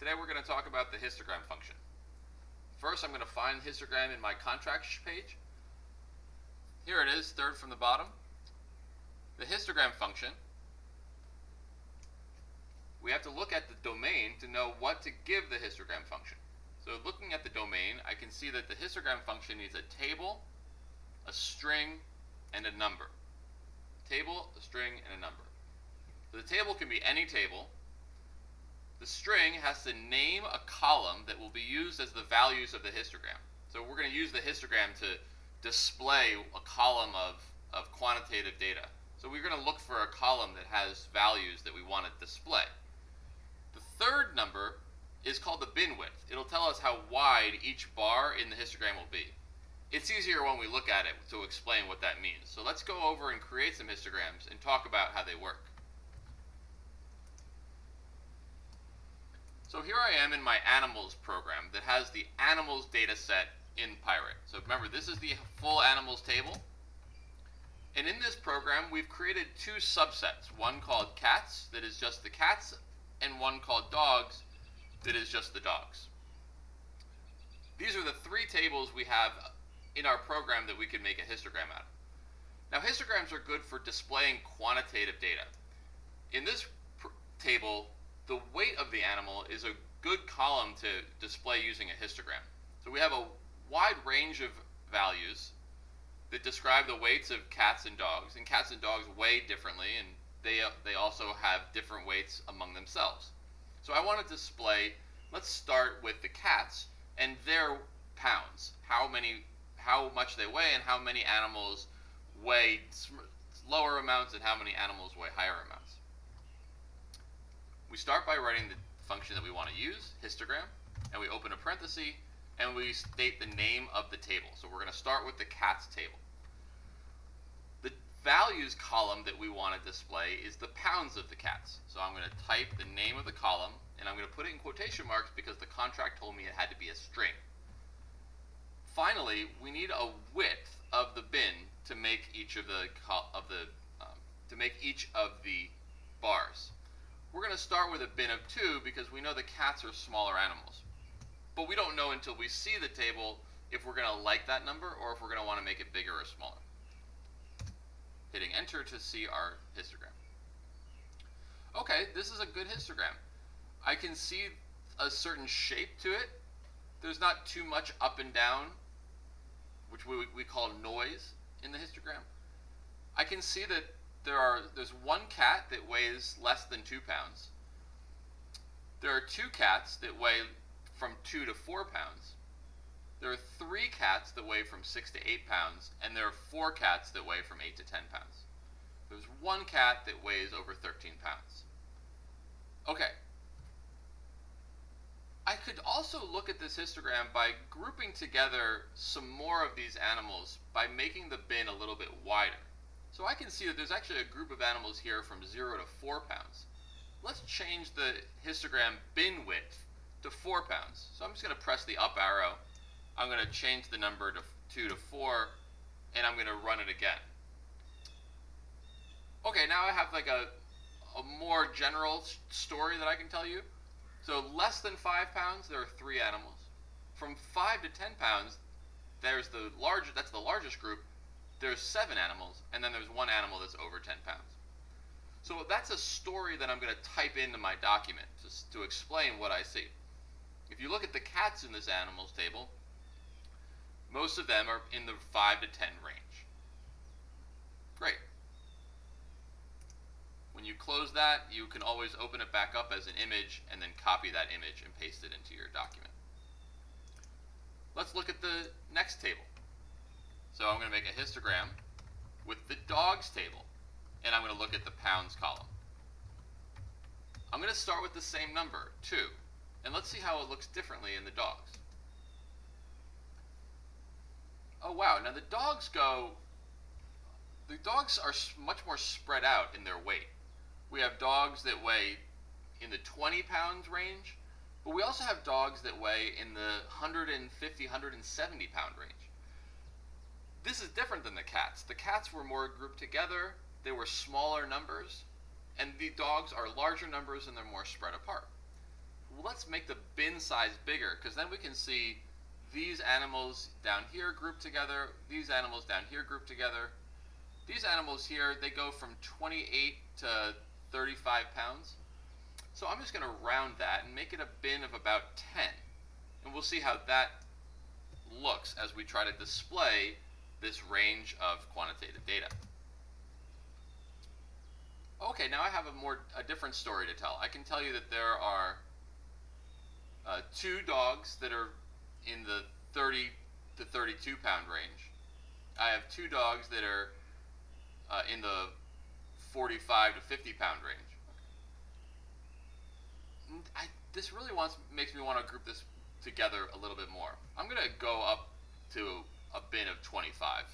Today we're going to talk about the histogram function. First, I'm going to find histogram in my contract page. Here it is, third from the bottom. The histogram function. We have to look at the domain to know what to give the histogram function. So looking at the domain, I can see that the histogram function needs a table, a string, and a number. Table, a string, and a number. So the table can be any table. The string has to name a column that will be used as the values of the histogram. So we're going to use the histogram to display a column of quantitative data. So we're going to look for a column that has values that we want to display. The third number is called the bin width. It'll tell us how wide each bar in the histogram will be. It's easier when we look at it to explain what that means. So let's go over and create some histograms and talk about how they work. So here I am in my animals program that has the animals data set in Pyret. So remember, this is the full animals table. And in this program, we've created two subsets, one called cats, that is just the cats, and one called dogs, that is just the dogs. These are the three tables we have in our program that we can make a histogram out of. Now, histograms are good for displaying quantitative data. In this table, the weight of the animal is a good column to display using a histogram. So we have a wide range of values that describe the weights of cats and dogs dogs weigh differently, and they also have different weights among themselves. So I want to display, let's start with the cats and their pounds, how much they weigh and how many animals weigh lower amounts and how many animals weigh higher amounts. We start by writing the function that we want to use, histogram, and we open a parenthesis and we state the name of the table. So we're going to start with the cats table. The values column that we want to display is the pounds of the cats. So I'm going to type the name of the column and I'm going to put it in quotation marks because the contract told me it had to be a string. Finally, we need a width of the bin to make each of the bars. We're going to start with a bin of 2 because we know the cats are smaller animals. But we don't know until we see the table if we're going to like that number or if we're going to want to make it bigger or smaller. Hitting enter to see our histogram. Okay, this is a good histogram. I can see a certain shape to it. There's not too much up and down, which we call noise in the histogram. I can see that there's one cat that weighs less than 2 pounds. There are 2 cats that weigh from 2 to 4 pounds. There are 3 cats that weigh from 6 to 8 pounds, and there are 4 cats that weigh from 8 to 10 pounds. There's 1 cat that weighs over 13 pounds. Okay. I could also look at this histogram by grouping together some more of these animals by making the bin a little bit wider. So I can see that there's actually a group of animals here from 0 to 4 pounds. Let's change the histogram bin width to 4 pounds. So I'm just going to press the up arrow. I'm going to change the number to 2 to 4, and I'm going to run it again. Okay, now I have like a more general story that I can tell you. So less than 5 pounds, there are 3 animals. From 5 to 10 pounds, that's the largest group. There's 7 animals, and then there's 1 animal that's over 10 pounds. So that's a story that I'm going to type into my document to explain what I see. If you look at the cats in this animals table, most of them are in the 5 to 10 range. Great. When you close that, you can always open it back up as an image and then copy that image and paste it into your document. Let's look at the next table. So I'm going to make a histogram with the dogs table, and I'm going to look at the pounds column. I'm going to start with the same number, 2, and let's see how it looks differently in the dogs. Oh wow, now the dogs are much more spread out in their weight. We have dogs that weigh in the 20 pounds range, but we also have dogs that weigh in the 150, 170 pound range. This is different than the cats. The cats were more grouped together, they were smaller numbers, and the dogs are larger numbers and they're more spread apart. well, let's make the bin size bigger, because then we can see these animals down here grouped together, these animals down here grouped together. These animals here, they go from 28 to 35 pounds. So I'm just going to round that and make it a bin of about 10. And we'll see how that looks as we try to display this range of quantitative data. Okay, now I have a different story to tell. I can tell you that there are 2 dogs that are in the 30 to 32 pound range. I have 2 dogs that are in the 45 to 50 pound range. This really makes me want to group this together a little bit more. I'm going to go up to a bin of 25.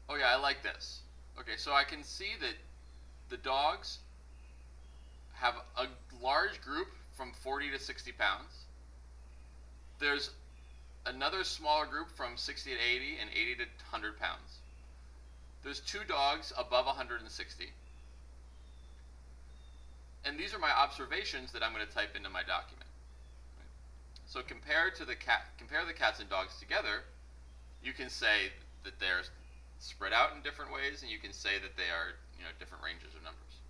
Oh yeah, I like this. Okay, so I can see that the dogs have a large group from 40 to 60 pounds. There's another smaller group from 60 to 80 and 80 to 100 pounds. There's 2 dogs above 160. And these are my observations that I'm going to type into my document. So compare the cats and dogs together, you can say that they're spread out in different ways, and you can say that they are, different ranges of numbers.